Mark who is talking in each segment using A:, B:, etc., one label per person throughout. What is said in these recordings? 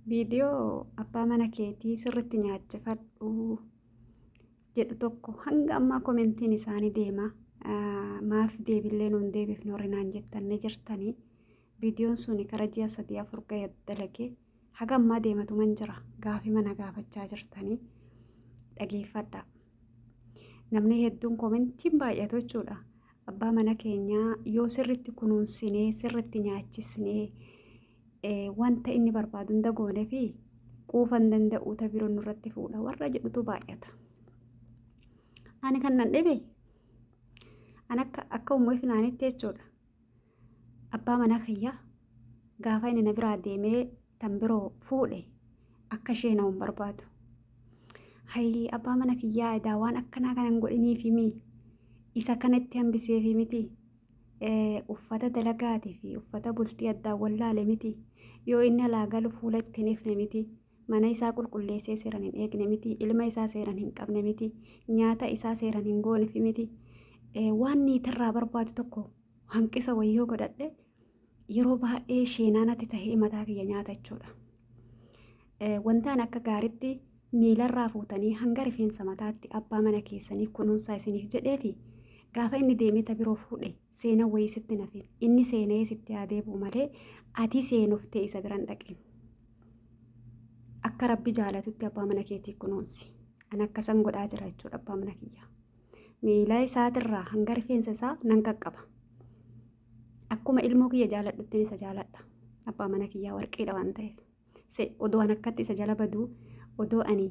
A: Viidiyoo abbaa mana keetii sirriitti nyaachifadhu jedhu tokko hanga ammaa komentiin isaanii deema. Maaf deebillee nuun deebifne warri naan jettanii jirtanii. Viidiyoon suni kara ji'a 3-4 ga'e dalage haga ammaa deematu man jira. Gaafii mana gaafachaa jirtanii dhageeffadha. Namni hedduun komentiin baay'atu jechuudha. Abbaa mana keenyaa yoo sirriitti kunuunsinee sirriitti nyaachisnee wanta inni barbaadu hunda goonee fi quufan danda'u tabiroon nurratti fuudha warra jedhutu baay'ata. Ani kan nan dhibe an akka ummoo finaanitti jechuudha. Abbaa mana kiyyaa gaafa inni na biraa deemee tan biroo fuudhe akka ishee na barbaadu. Hayi abbaa mana kiyyaa edaa waan akkanaa kanan godhiniif himi isa kanatti hambiseef miti. Uffata dalagaatii fi uffata bultii addaa wallaale miti. Yoo inni alaa galu fuula ittiin ifne miti. Mana isaa qulqulleessee seeran hin eegne miti. Ilma isaa seeran hin qabne miti. Nyaata isaa seeran hin gooneef miti. Waan niitirraa barbaadu tokko hanqisa wayyoo godhadhe yeroo baay'ee sheenaanatti tahee mataa kiyya nyaata jechuudha. Wantaan akka gaaritti miilarraa fuutanii hanga rifeensa mataatti abbaa mana keessanii kunuunsaa isiniif jedheefi gaafa inni deemee tabiroo fuudhe seena wayii sitti nafe inni seenee sitti adeebu malee ati seenuftee isa biran dhaqin. Akka rabbi jaalatutti abbaa mana keetii kunuunsi. An akkasan godhaa jira jechuudha abbaa mana kiyyaa. Miila isaatirraa hanga rifeensa isaa nan qaqqaba. Akkuma ilmoo kiyya jaaladhutti isa jaaladha. Abbaa mana kiyyaa warqeedha waan ta'eef. Odoo an akkatti isa jala baduu odoo ani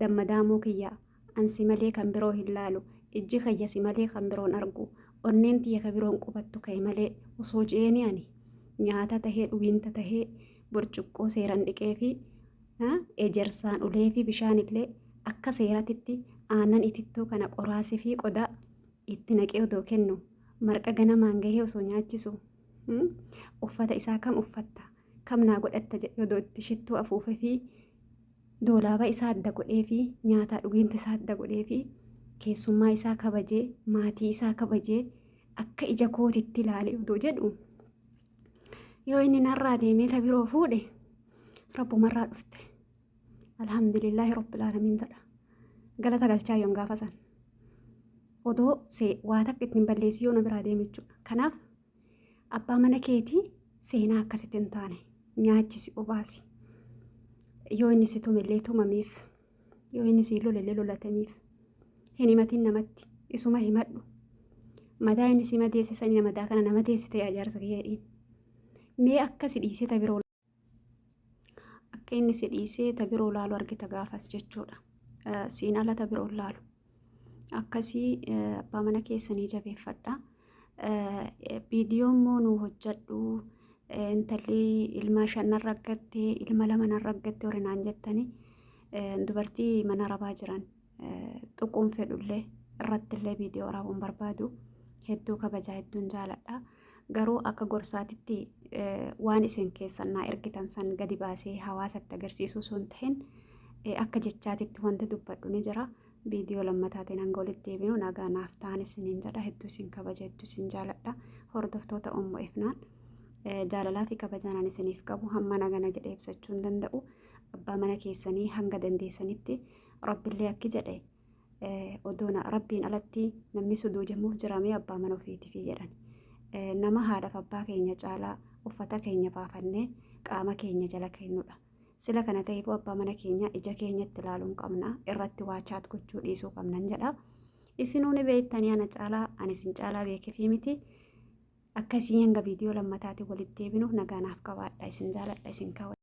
A: dammadaamoo kiyyaa ansi malee kan biroo hin laalu ijji kayyasi malee kan biroon argu onneen tiyya ka biroon qubattu ka'e malee osoo jeeni ani nyaata tahee dhugiinta tahee burcuqqoo seeran dhiqee fi ejersaan ulee fi bishaan illee akka seeratitti aannan itittuu kana qoraasii fi qodaa itti naqee odoo kennu marqa ganamaan gahee osoo nyaachisu uffata isaa kam uffatta kam naa godhatta jedhe odoo itti shittuu afuufee fi doolaaba isaa adda godhee fi nyaata dhugiinta isaa adda godhee fi keessummaa isaa kabajee maatii isaa kabajee akka ija kootitti ilaale odoo jedhu yoo inni narraa deemee tabiroo fuudhe rabbumarraa dhufte alhamdulillaahi rabbil aalamiin jedha galata galchaa yoon gaafa san odoo waa takka ittiin balleessi yoo na biraa deeme jechuudha. Kanaaf abbaa mana keetii seenaa akkasitti hin taane nyaachisi obaasi. Yoo inni si tumellee tumameef yoo inni si lolellee lolatamiif hin himatiin namatti isuma himadhu. Madaa inni si madeesse sanii madaa kana nama teessite ajaarsa kiyyaadhiin. Mee akka si dhiisee tabiroo akka inni si dhiisee tabiroo laalu argita gaafas jechuudha. Siin ala tabiroo laalu. Akkasii abbaa mana keessanii jabeeffadha. Viidiyoon moo nu hojjedhu intalli ilma 5 argattee ilma 2 argattee warri naan jettanii dubartii mana rabaa jiran xuquun fedhullee irrattillee viidiyoo raabuun barbaadu hedduu kabajaa hedduun jaaladha. Garuu akka gorsaatitti waan isin keessan naa ergitan san gadi baasee hawaasatti agarsiisuu osoo hin ta'in akka jechaatitti wanti dubbadhu ni jira. Viidiyoo lammataatiin hanga walitti deebinu nagaa naaf ta'an isiniin jedha. Hedduu isin kabaja hedduu isin jaaladha. Hordoftoota Ommo Ifnaan jaalalaa fi kabajaan isiniif qabu hamma nagana jedhee ibsachuu hin danda'u. Abbaa mana keessanii hanga dandeessanitti rabbillee akki jedhe odoona rabbiin alatti namni suduujamuuf jiramee abbaa mana ofiitiif jedhan. Nama haadhaaf abbaa keenya caalaa uffata keenya baafannee qaama keenya jala kennudha. Sila kana ta'eef abbaa mana keenya ija keenyatti ilaaluun qabna irratti waa chaat gochuu dhiisuu qabnan jedha. Isinuuni beektanii ana caalaa ani isin caalaa beekeefi miti. Akkasii hanga viidiyoo lammataatiin walitti deebinu nagaa naaf qabaadha isin jaaladha isin kaawwadha.